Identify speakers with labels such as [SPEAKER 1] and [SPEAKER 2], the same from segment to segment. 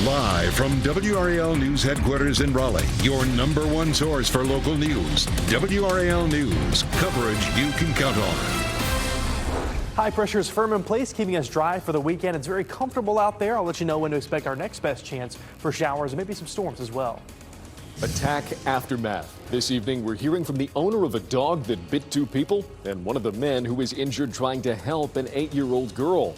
[SPEAKER 1] Live from WRAL News Headquarters in Raleigh, your number one source for local news. WRAL News, coverage you can count on.
[SPEAKER 2] High pressure is firm in place, keeping us dry for the weekend. It's very comfortable out there. I'll let you know when to expect our next best chance for showers and maybe some storms as well.
[SPEAKER 3] Attack aftermath. This evening, we're hearing from the owner of a dog that bit two people and one of the men who was injured trying to help an 8-year-old girl.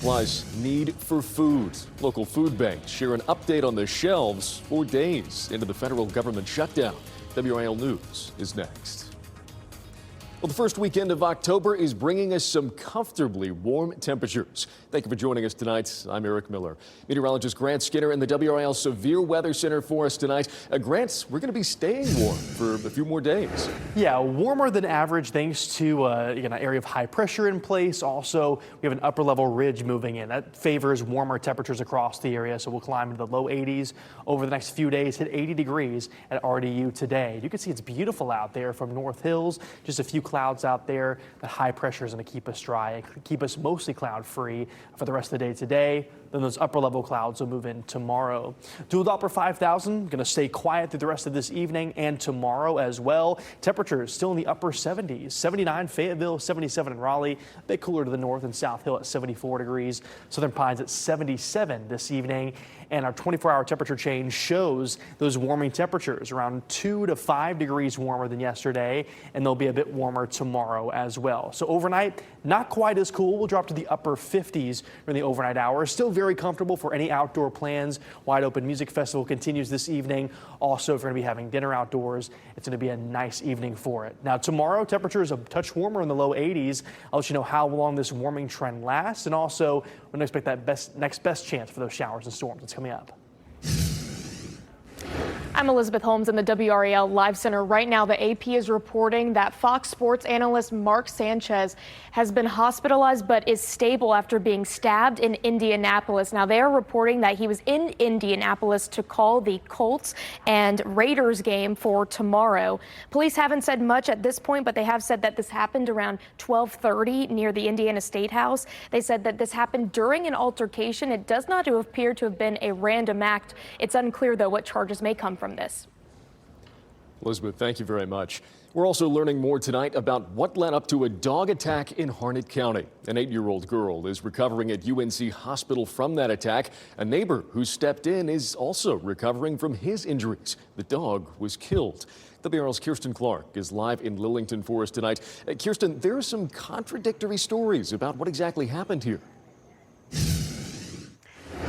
[SPEAKER 3] Plus, need for food. Local food banks share an update on the shelves 4 days into the federal government shutdown. WRAL News is next. Well, the first weekend of October is bringing us some comfortably warm temperatures. Thank you for joining us tonight. I'm Eric Miller. Meteorologist Grant Skinner in the WRAL Severe Weather Center for us tonight. Grant, we're going to be staying warm for a few more days.
[SPEAKER 2] Yeah, warmer than average thanks to an area of high pressure in place. Also, we have an upper level ridge moving in. That favors warmer temperatures across the area, so we'll climb into the low 80s over the next few days, hit 80 degrees at RDU today. You can see it's beautiful out there from North Hills. Just a few clouds out there. The high pressure is going to keep us dry and keep us mostly cloud free for the rest of the day today. Then those upper level clouds will move in tomorrow. Dual Doppler 5000 going to stay quiet through the rest of this evening and tomorrow as well. Temperatures still in the upper 70s. 79 Fayetteville, 77 in Raleigh. A bit cooler to the north and South Hill at 74 degrees. Southern Pines at 77 this evening. And our 24-hour temperature change shows those warming temperatures around 2 to 5 degrees warmer than yesterday, and they'll be a bit warmer tomorrow as well. So overnight, not quite as cool. We'll drop to the upper 50s during the overnight hours. Still very comfortable for any outdoor plans. Wide Open Music Festival continues this evening. Also, if you're going to be having dinner outdoors, it's going to be a nice evening for it. Now, tomorrow, temperatures a touch warmer in the low 80s. I'll let you know how long this warming trend lasts, and also we're going to expect that next best chance for those showers and storms. It's coming up.
[SPEAKER 4] I'm Elizabeth Holmes in the WRAL Live Center. Right now, the AP is reporting that Fox Sports analyst Mark Sanchez has been hospitalized but is stable after being stabbed in Indianapolis. Now, they are reporting that he was in Indianapolis to call the Colts and Raiders game for tomorrow. Police haven't said much at this point, but they have said that this happened around 12:30 near the Indiana State House. They said that this happened during an altercation. It does not appear to have been a random act. It's unclear, though, what charges may come from this.
[SPEAKER 3] Elizabeth, thank you very much. We're also learning more tonight about what led up to a dog attack in Harnett County. An 8-year-old girl is recovering at UNC Hospital from that attack. A neighbor who stepped in is also recovering from his injuries. The dog was killed. WRAL's Kirsten Clark is live in Lillington for us tonight. Kirsten, there are some contradictory stories about what exactly happened here.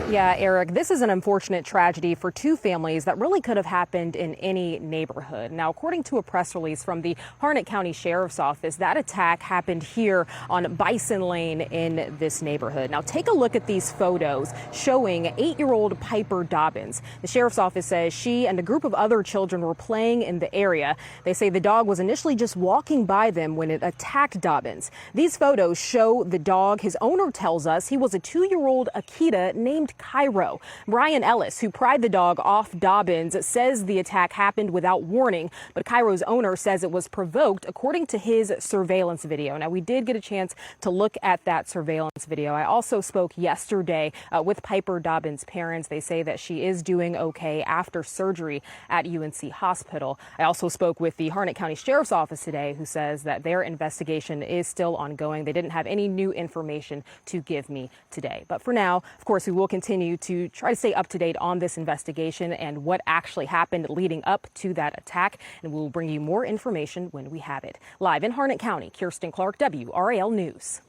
[SPEAKER 5] Yeah, Eric, this is an unfortunate tragedy for two families that really could have happened in any neighborhood. Now, according to a press release from the Harnett County Sheriff's Office, that attack happened here on Bison Lane in this neighborhood. Now, take a look at these photos showing 8-year-old Piper Dobbins. The Sheriff's Office says she and a group of other children were playing in the area. They say the dog was initially just walking by them when it attacked Dobbins. These photos show the dog. His owner tells us he was a 2-year-old Akita named Cairo. Brian Ellis, who pried the dog off Dobbins, says the attack happened without warning, but Cairo's owner says it was provoked according to his surveillance video. Now, we did get a chance to look at that surveillance video. I also spoke yesterday with Piper Dobbins' parents. They say that she is doing okay after surgery at UNC Hospital. I also spoke with the Harnett County Sheriff's Office today, who says that their investigation is still ongoing. They didn't have any new information to give me today. But for now, of course, we will continue to try to stay up to date on this investigation and what actually happened leading up to that attack. And we'll bring you more information when we have it. Live in Harnett County, Kirsten Clark, WRAL News.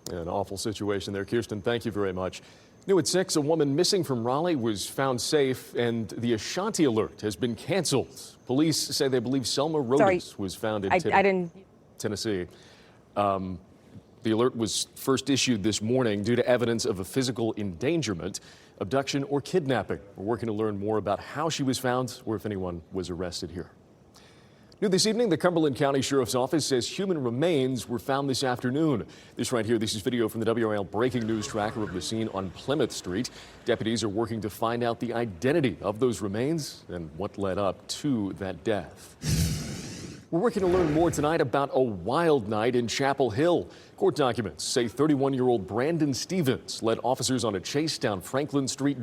[SPEAKER 3] An awful situation there. Kirsten, thank you very much. New at 6, a woman missing from Raleigh was found safe, and the Ashanti alert has been canceled. Police say they believe Selma Rodas was found in Tennessee. The alert was first issued this morning due to evidence of a physical endangerment, abduction, or kidnapping. We're working to learn more about how she was found or if anyone was arrested here. New this evening, the Cumberland County Sheriff's Office says human remains were found this afternoon. This right here, this is video from the WRAL breaking news tracker of the scene on Plymouth Street. Deputies are working to find out the identity of those remains and what led up to that death. We're working to learn more tonight about a wild night in Chapel Hill. Court documents say 31-year-old Brandon Stevens led officers on a chase down Franklin Street,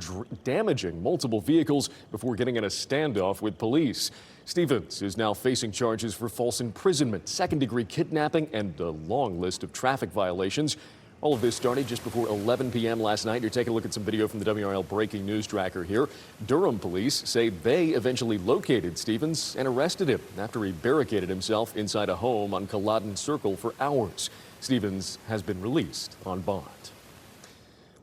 [SPEAKER 3] damaging multiple vehicles before getting in a standoff with police. Stevens is now facing charges for false imprisonment, second-degree kidnapping, and a long list of traffic violations. All of this started just before 11 p.m. last night. You're taking a look at some video from the WRAL breaking news tracker here. Durham police say they eventually located Stevens and arrested him after he barricaded himself inside a home on Culloden Circle for hours. Stevens has been released on bond.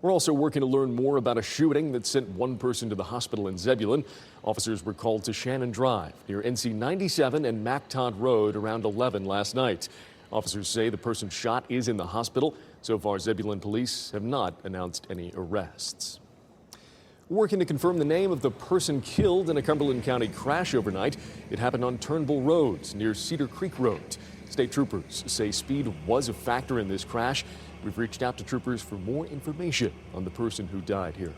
[SPEAKER 3] We're also working to learn more about a shooting that sent one person to the hospital in Zebulon. Officers were called to Shannon Drive near NC 97 and MacTod Road around 11 last night. Officers say the person shot is in the hospital. So far, Zebulon police have not announced any arrests. Working to confirm the name of the person killed in a Cumberland County crash overnight. It happened on Turnbull Road near Cedar Creek Road. State troopers say speed was a factor in this crash. We've reached out to troopers for more information on the person who died here.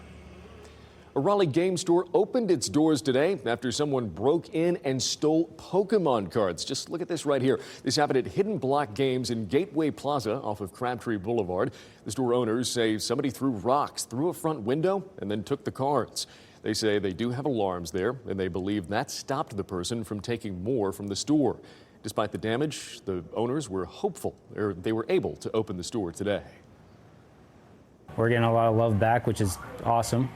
[SPEAKER 3] A Raleigh game store opened its doors today after someone broke in and stole Pokemon cards. Just look at this right here. This happened at Hidden Block Games in Gateway Plaza off of Crabtree Boulevard. The store owners say somebody threw rocks through a front window and then took the cards. They say they do have alarms there, and they believe that stopped the person from taking more from the store. Despite the damage, the owners were hopeful, or they were able to open the store today.
[SPEAKER 6] We're getting a lot of love back, which is awesome.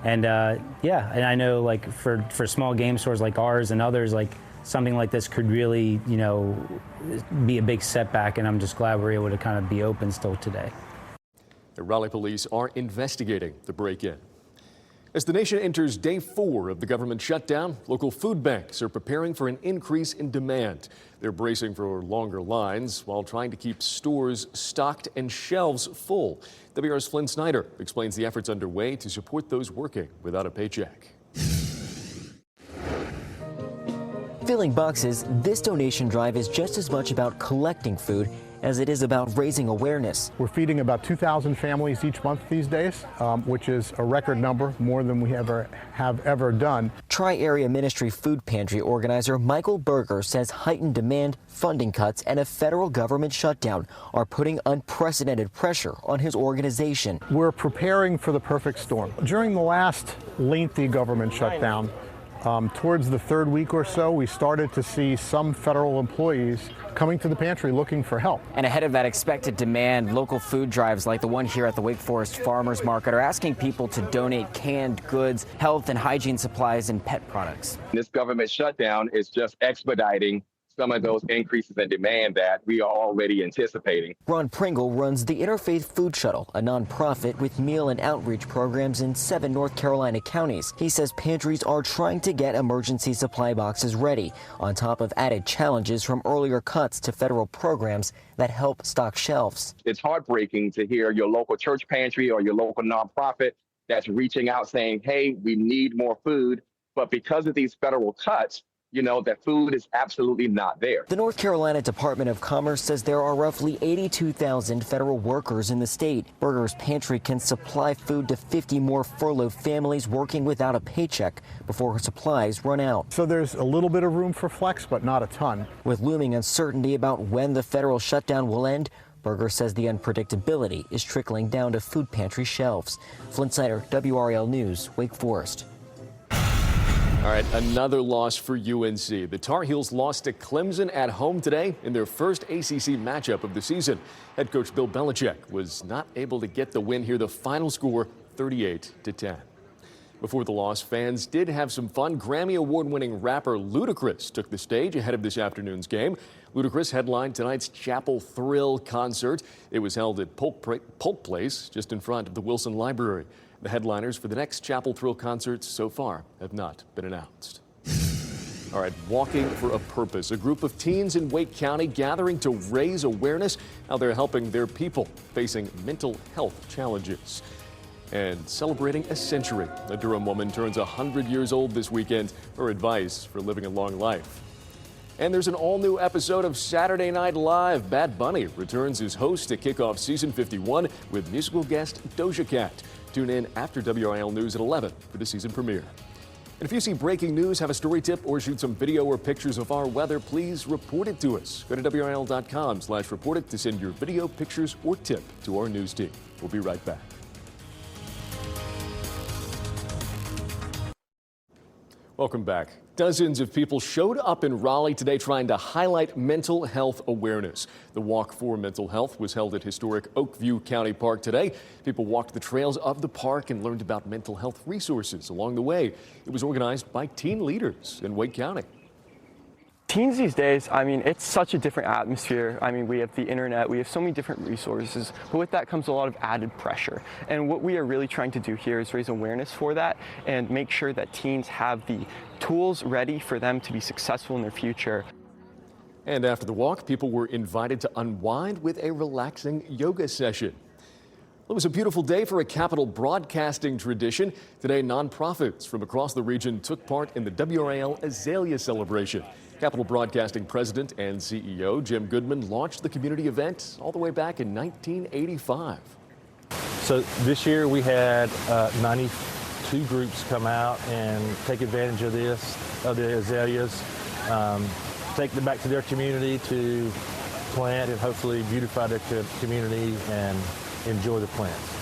[SPEAKER 6] And I know, like, for small game stores like ours and others, like, something like this could really, be a big setback, and I'm just glad we're able to kind of be open still today.
[SPEAKER 3] The Raleigh police are investigating the break-in. As the nation enters day 4 of the government shutdown, local food banks are preparing for an increase in demand. They're bracing for longer lines while trying to keep stores stocked and shelves full. WR's Flynn Snyder explains the efforts underway to support those working without a paycheck.
[SPEAKER 7] Filling boxes, this donation drive is just as much about collecting food as it is about raising awareness.
[SPEAKER 8] We're feeding about 2,000 families each month these days, which is a record number, more than we have ever done.
[SPEAKER 7] Tri-Area Ministry Food Pantry organizer Michael Berger says heightened demand, funding cuts, and a federal government shutdown are putting unprecedented pressure on his organization.
[SPEAKER 8] We're preparing for the perfect storm. During the last lengthy government shutdown, towards the third week or so, we started to see some federal employees coming to the pantry looking for help.
[SPEAKER 9] And ahead of that expected demand, local food drives like the one here at the Wake Forest Farmers Market are asking people to donate canned goods, health and hygiene supplies, and pet products.
[SPEAKER 10] This government shutdown is just expediting some of those increases in demand that we are already anticipating.
[SPEAKER 7] Ron Pringle runs the Interfaith Food Shuttle, a nonprofit with meal and outreach programs in 7 North Carolina counties. He says pantries are trying to get emergency supply boxes ready, on top of added challenges from earlier cuts to federal programs that help stock shelves.
[SPEAKER 10] It's heartbreaking to hear your local church pantry or your local nonprofit that's reaching out saying, hey, we need more food, but because of these federal cuts, that food is absolutely not there.
[SPEAKER 7] The North Carolina Department of Commerce says there are roughly 82,000 federal workers in the state. Berger's Pantry can supply food to 50 more furloughed families working without a paycheck before supplies run out.
[SPEAKER 8] So there's a little bit of room for flex, but not a ton.
[SPEAKER 7] With looming uncertainty about when the federal shutdown will end, Berger says the unpredictability is trickling down to food pantry shelves. Flynn Snyder, WRAL News, Wake Forest.
[SPEAKER 3] All right, another loss for UNC. The Tar Heels lost to Clemson at home today in their first ACC matchup of the season. Head coach Bill Belichick was not able to get the win here. The final score, 38-10. Before the loss, fans did have some fun. Grammy Award-winning rapper Ludacris took the stage ahead of this afternoon's game. Ludacris headlined tonight's Chapel Thrill concert. It was held at Polk Place, just in front of the Wilson Library. The headliners for the next Chapel Thrill concerts so far have not been announced. All right, Walking for a Purpose. A group of teens in Wake County gathering to raise awareness how they're helping their people facing mental health challenges. And celebrating a century. A Durham woman turns 100 years old this weekend. Her advice for living a long life. And there's an all-new episode of Saturday Night Live. Bad Bunny returns as host to kick off season 51 with musical guest Doja Cat. Tune in after WRAL News at 11 for the season premiere. And if you see breaking news, have a story tip, or shoot some video or pictures of our weather, please report it to us. Go to WRAL.com/report it to send your video, pictures, or tip to our news team. We'll be right back. Welcome back. Dozens of people showed up in Raleigh today trying to highlight mental health awareness. The Walk for Mental Health was held at historic Oakview County Park today. People walked the trails of the park and learned about mental health resources along the way. It was organized by teen leaders in Wake County.
[SPEAKER 11] Teens these days, I mean, it's such a different atmosphere. I mean, we have the internet, we have so many different resources, but with that comes a lot of added pressure. And what we are really trying to do here is raise awareness for that and make sure that teens have the tools ready for them to be successful in their future.
[SPEAKER 3] And after the walk, people were invited to unwind with a relaxing yoga session. It was a beautiful day for a Capitol broadcasting tradition. Today, nonprofits from across the region took part in the WRAL Azalea celebration. Capitol Broadcasting President and CEO Jim Goodman launched the community event all the way back in 1985.
[SPEAKER 12] So this year we had 92 groups come out and take advantage of the azaleas, take them back to their community to plant and hopefully beautify their community and enjoy the plants.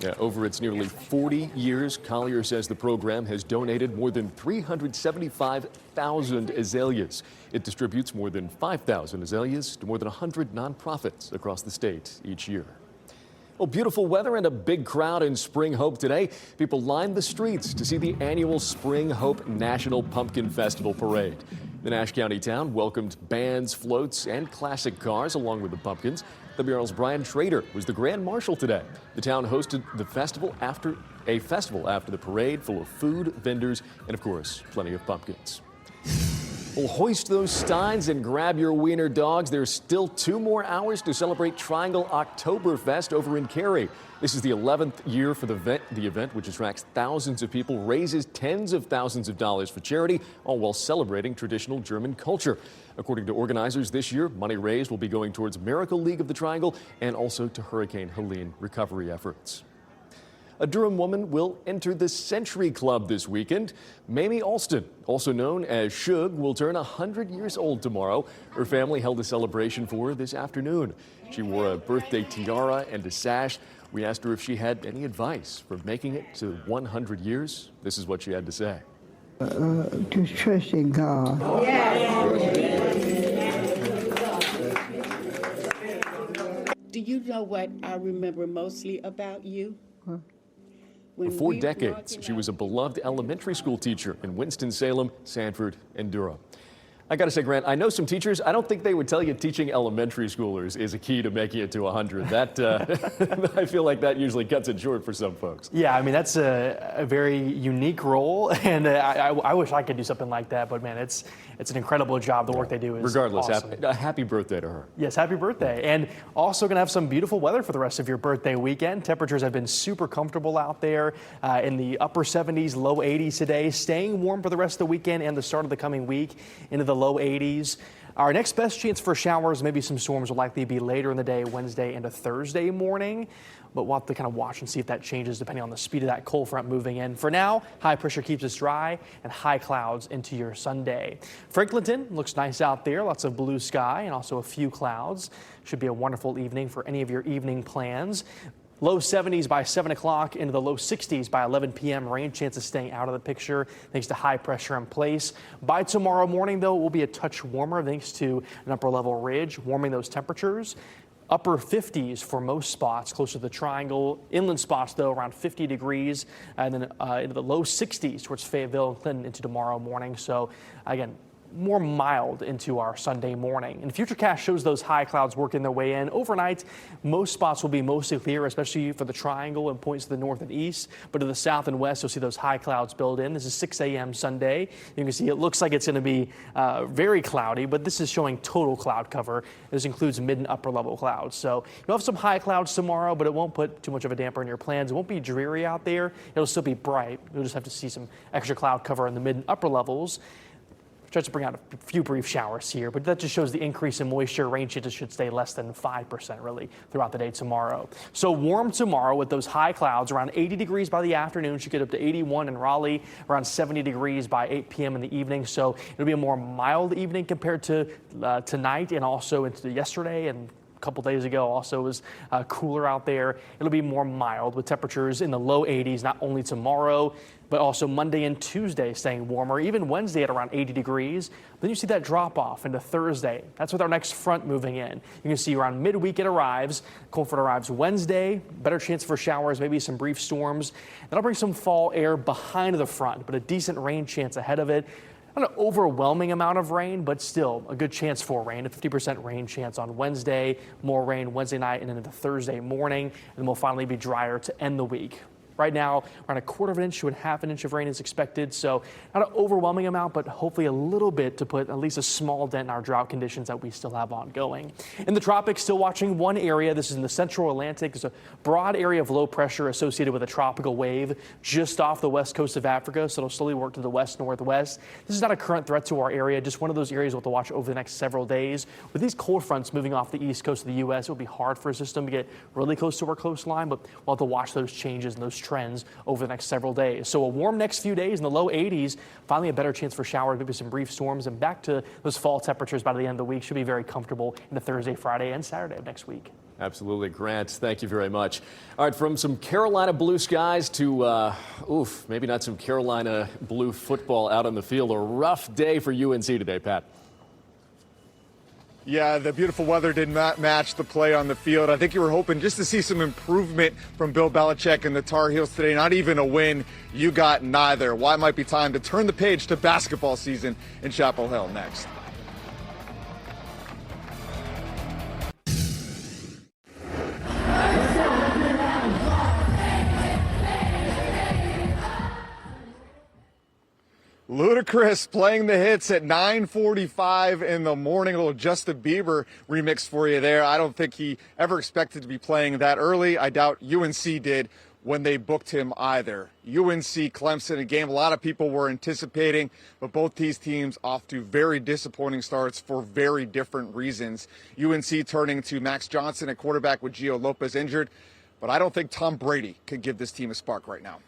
[SPEAKER 3] Yeah, over its nearly 40 years, Collier says the program has donated more than 375,000 azaleas. It distributes more than 5,000 azaleas to more than 100 nonprofits across the state each year. Well, beautiful weather and a big crowd in Spring Hope today. People lined the streets to see the annual Spring Hope National Pumpkin Festival Parade. The Nash County town welcomed bands, floats, and classic cars along with the pumpkins. WRAL's Brian Schrader was the Grand Marshal today. The town hosted the festival after the parade full of food, vendors, and of course, plenty of pumpkins. Well, hoist those steins and grab your wiener dogs. There's still 2 more hours to celebrate Triangle Oktoberfest over in Cary. This is the 11th year for the event, which attracts thousands of people, raises tens of thousands of dollars for charity, all while celebrating traditional German culture. According to organizers, this year, money raised will be going towards Miracle League of the Triangle and also to Hurricane Helene recovery efforts. A Durham woman will enter the Century Club this weekend. Mamie Alston, also known as Shug, will turn 100 years old tomorrow. Her family held a celebration for her this afternoon. She wore a birthday tiara and a sash. We asked her if she had any advice for making it to 100 years. This is what she had to say.
[SPEAKER 13] To trust in God.
[SPEAKER 14] Do you know what I remember mostly about you?
[SPEAKER 3] For 4 decades, she was a beloved elementary school teacher in Winston-Salem, Sanford, and Durham. I got to say, Grant, I know some teachers. I don't think they would tell you teaching elementary schoolers is a key to making it to 100. That I feel like that usually cuts it short for some folks.
[SPEAKER 2] Yeah, I mean, that's a very unique role, and I wish I could do something like that. But man, it's an incredible job. The work they do is
[SPEAKER 3] regardless.
[SPEAKER 2] awesome.
[SPEAKER 3] Happy birthday to her.
[SPEAKER 2] Yes, happy birthday. And also going to have some beautiful weather for the rest of your birthday weekend. Temperatures have been super comfortable out there in the upper 70s, low 80s today, staying warm for the rest of the weekend and the start of the coming week into the low 80s. Our next best chance for showers, maybe some storms, will likely be later in the day, Wednesday into Thursday morning. But we'll have to kind of watch and see if that changes depending on the speed of that cold front moving in. For now, high pressure keeps us dry and high clouds into your Sunday. Franklinton looks nice out there. Lots of blue sky and also a few clouds. Should be a wonderful evening for any of your evening plans. Low 70s by 7 o'clock into the low 60s by 11 p.m. Rain chances staying out of the picture thanks to high pressure in place. By tomorrow morning, though, it will be a touch warmer thanks to an upper level ridge warming those temperatures. Upper 50s for most spots, close to the triangle. Inland spots, though, around 50 degrees. And then into the low 60s towards Fayetteville and Clinton into tomorrow morning. So, again, more mild into our Sunday morning. And Futurecast shows those high clouds working their way in. Overnight, most spots will be mostly clear, especially for the triangle and points to the north and east. But to the south and west, you'll see those high clouds build in. This is 6 a.m. Sunday. You can see it looks like it's going to be very cloudy, but this is showing total cloud cover. This includes mid and upper level clouds. So you'll have some high clouds tomorrow, but it won't put too much of a damper in your plans. It won't be dreary out there. It'll still be bright. You'll just have to see some extra cloud cover in the mid and upper levels. Tries to bring out a few brief showers here, but that just shows the increase in moisture. Rain chances should stay less than 5% really throughout the day tomorrow. So warm tomorrow with those high clouds, around 80 degrees by the afternoon. Should get up to 81 in Raleigh, around 70 degrees by 8 p.m. in the evening. So it'll be a more mild evening compared to tonight and also into yesterday and a couple days ago. Also was cooler out there. It'll be more mild with temperatures in the low 80s, not only tomorrow, but also Monday and Tuesday staying warmer, even Wednesday at around 80 degrees. Then you see that drop off into Thursday. That's with our next front moving in. You can see around midweek it arrives. Cold front arrives Wednesday. Better chance for showers, maybe some brief storms. That'll bring some fall air behind the front, but a decent rain chance ahead of it. Not an overwhelming amount of rain, but still a good chance for rain. A 50% rain chance on Wednesday. More rain Wednesday night and then into Thursday morning. And then we'll finally be drier to end the week. Right now, around a quarter of an inch to a half an inch of rain is expected. So not an overwhelming amount, but hopefully a little bit to put at least a small dent in our drought conditions that we still have ongoing. In the tropics, still watching one area. This is in the central Atlantic. There's a broad area of low pressure associated with a tropical wave just off the west coast of Africa. So it'll slowly work to the west-northwest. This is not a current threat to our area, just one of those areas we'll have to watch over the next several days. With these cold fronts moving off the east coast of the U.S., it will be hard for a system to get really close to our coastline, but we'll have to watch those changes and those trends over the next several days. So a warm next few days in the low 80s, finally a better chance for showers, maybe some brief storms, and back to those fall temperatures by the end of the week. Should be very comfortable into Thursday, Friday, and Saturday of next week.
[SPEAKER 3] Absolutely, Grant. Thank you very much. All right, from some Carolina blue skies to, maybe not some Carolina blue football out on the field. A rough day for UNC today, Pat.
[SPEAKER 15] Yeah, the beautiful weather did not match the play on the field. I think you were hoping just to see some improvement from Bill Belichick and the Tar Heels today. Not even a win. You got neither. Why it might be time to turn the page to basketball season in Chapel Hill next. Ludacris playing the hits at 9:45 in the morning. A little Justin Bieber remix for you there. I don't think he ever expected to be playing that early. I doubt UNC did when they booked him either. UNC Clemson, a game a lot of people were anticipating, but both these teams off to very disappointing starts for very different reasons. UNC turning to Max Johnson at quarterback with Gio Lopez injured, but I don't think Tom Brady could give this team a spark right now.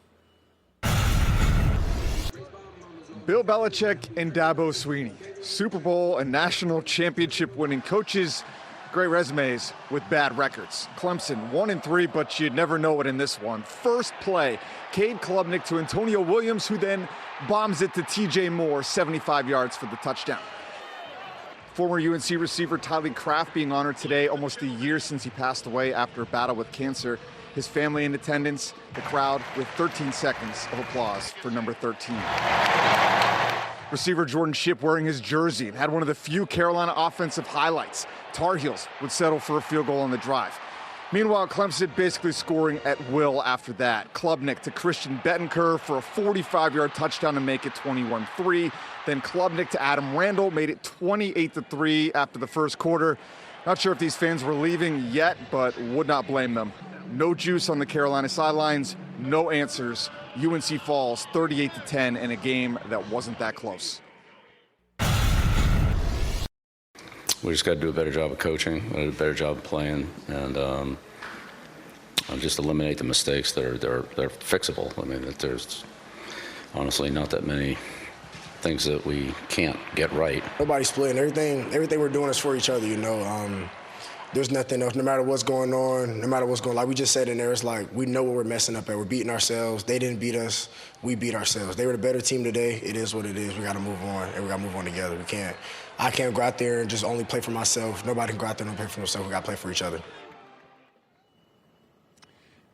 [SPEAKER 15] Bill Belichick and Dabo Swinney, Super Bowl and national championship winning coaches, great resumes with bad records. Clemson 1-3, but you'd never know it in this one. First play, Cade Klubnik to Antonio Williams, who then bombs it to TJ Moore, 75 yards for the touchdown. Former UNC receiver Tylee Kraft being honored today, almost a year since he passed away after a battle with cancer. His family in attendance, the crowd with 13 seconds of applause for number 13. Receiver Jordan Shipp wearing his jersey and had one of the few Carolina offensive highlights. Tar Heels would settle for a field goal on the drive. Meanwhile, Clemson basically scoring at will after that. Klubnik to Christian Bettencourt for a 45-yard touchdown to make it 21-3. Then Klubnik to Adam Randall made it 28-3 after the first quarter. Not sure if these fans were leaving yet, but would not blame them. No juice on the Carolina sidelines, no answers. UNC falls 38-10 in a game that wasn't that close.
[SPEAKER 16] We just got to do a better job of coaching, a better job of playing, and just eliminate the mistakes that are fixable. I mean, there's honestly not that many things that we can't get right.
[SPEAKER 17] Nobody's splitting. Everything we're doing is for each other, you know. There's nothing else, no matter what's going on, no matter what's going on. Like we just said in there, it's like we know what we're messing up at. We're beating ourselves. They didn't beat us. We beat ourselves. They were the better team today. It is what it is. We got to move on, and we got to move on together. I can't go out there and just only play for myself. Nobody can go out there and play for themselves. We got to play for each other.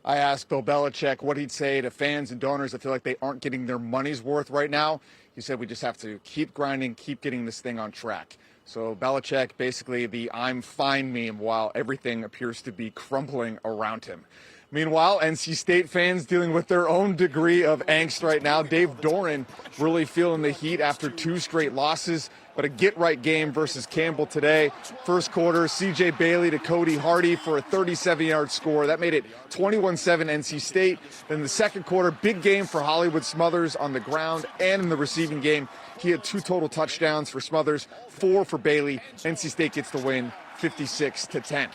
[SPEAKER 15] I asked Bill Belichick what he'd say to fans and donors that feel like they aren't getting their money's worth right now. He said we just have to keep grinding, keep getting this thing on track. So Belichick, basically the I'm fine meme while everything appears to be crumbling around him. Meanwhile, NC State fans dealing with their own degree of angst right now. Dave Doran really feeling the heat after 2 straight losses, but a get-right game versus Campbell today. First quarter, C.J. Bailey to Cody Hardy for a 37-yard score. That made it 21-7 NC State. Then the second quarter, big game for Hollywood Smothers on the ground and in the receiving game. He had 2 total touchdowns for Smothers, 4 for Bailey. NC State gets the win, 56-10.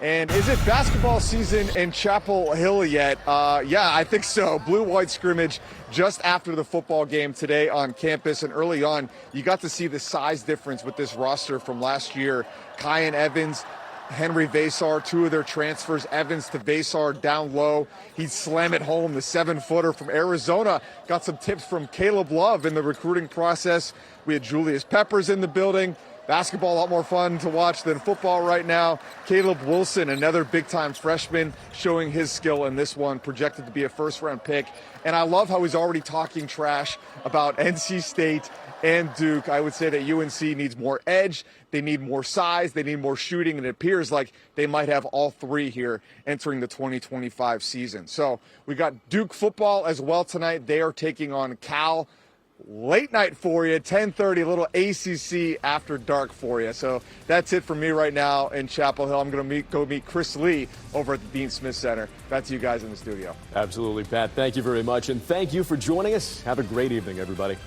[SPEAKER 15] And is it basketball season in Chapel Hill yet? Yeah, I think so. Blue-white scrimmage just after the football game today on campus. And early on, you got to see the size difference with this roster from last year. Kyan Evans, Henry Vasar, 2 of their transfers. Evans to Vasar down low. He'd slam it home. The 7-footer from Arizona got some tips from Caleb Love in the recruiting process. We had Julius Peppers in the building. Basketball a lot more fun to watch than football right now. Caleb Wilson, another big-time freshman, showing his skill in this one, projected to be a first-round pick. And I love how he's already talking trash about NC State and Duke. I would say that UNC needs more edge, they need more size, they need more shooting, and it appears like they might have all 3 here entering the 2025 season. So we got Duke football as well tonight. They are taking on Cal. Late night for you, 10:30, a little ACC after dark for you. So that's it for me right now in Chapel Hill. I'm going to go meet Chris Lee over at the Dean Smith Center. Back to you guys in the studio.
[SPEAKER 3] Absolutely, Pat. Thank you very much. And thank you for joining us. Have a great evening, everybody.